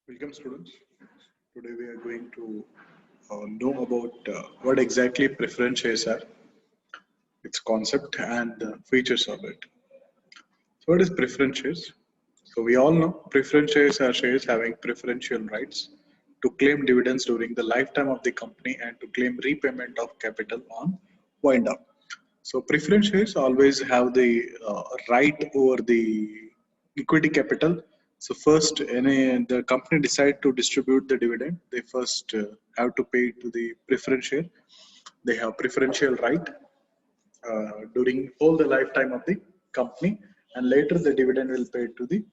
Welcome students. Today we are going to know about what exactly preference shares are, its concept and the features of it. So what is preference shares? So we all know preference shares are shares having preferential rights to claim dividends during the lifetime of the company and to claim repayment of capital on wind up. So preference shares always have the right over the equity capital. So first, any the company decide to distribute the dividend, they first have to pay to the preference share. They have preferential right during all the lifetime of the company, and later the dividend will pay to the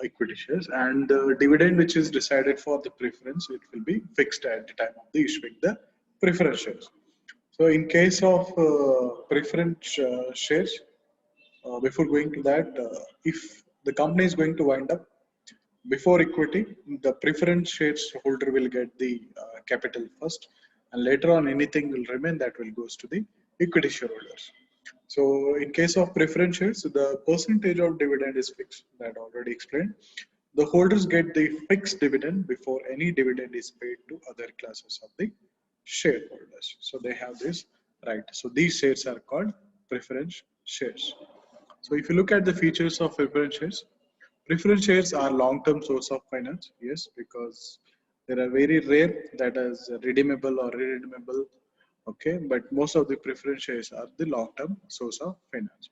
equity shares. And the dividend which is decided for the preference, it will be fixed at the time of the issuing the preference shares. So in case of preference shares, before going to that, if the company is going to wind up before equity, the preference shares holder will get the capital first, and later on anything will remain that will goes to the equity shareholders. So in case of preference shares, the percentage of dividend is fixed. That already explained. The holders get the fixed dividend before any dividend is paid to other classes of the shareholders. So they have this right. So these shares are called preference shares. So if you look at the features of preference shares are long-term source of finance. Yes, because there are very rare that is redeemable or irredeemable. Okay, but most of the preference shares are the long-term source of finance.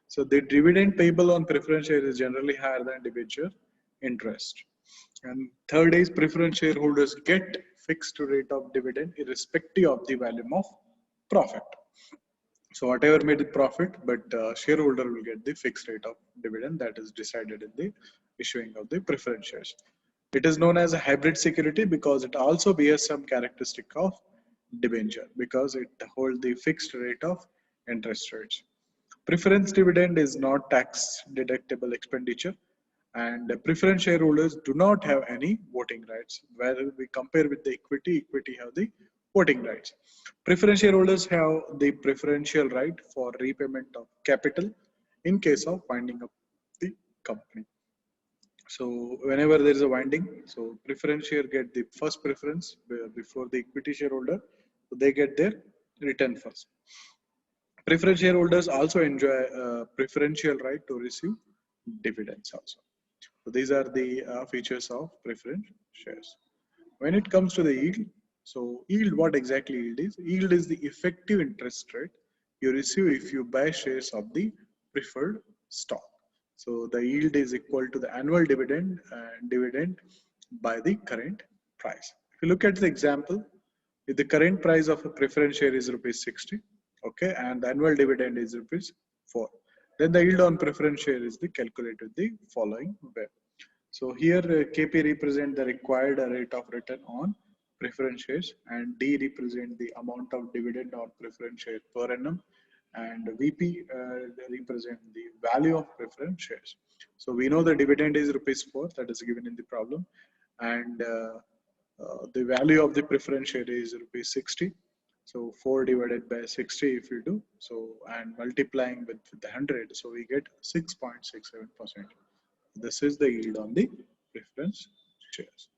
So the dividend payable on preference shares is generally higher than debenture interest. And third is preference shareholders get fixed rate of dividend irrespective of the volume of profit. So whatever made the profit, but shareholder will get the fixed rate of dividend that is decided in the issuing of the preference shares. It is known as a hybrid security because it also bears some characteristic of debenture because it holds the fixed rate of interest rates. Preference dividend is not tax deductible expenditure, and preference shareholders do not have any voting rights. Where we compare with the equity have the voting rights. Preference shareholders have the preferential right for repayment of capital in case of winding up the company. So whenever there is a winding, so preference share get the first preference before the equity shareholder. So they get their return first. Preference shareholders also enjoy preferential right to receive dividends also. So these are the features of preference shares. When it comes to the yield, so yield, what exactly yield is? Yield is the effective interest rate you receive if you buy shares of the preferred stock. So the yield is equal to the annual dividend and dividend by the current price. If you look at the example, if the current price of a preference share is rupees 60, okay, and the annual dividend is rupees 4, then the yield on preference share is the calculated the following way. So here KP represent the required rate of return on preference shares, and D represent the amount of dividend on preference share per annum, and VP represent the value of preference shares. So we know the dividend is rupees 4, that is given in the problem, and the value of the preference share is rupees 60. So 4 divided by 60 if you do so, and multiplying with the 100, so we get 6.67%. This is the yield on the preference shares.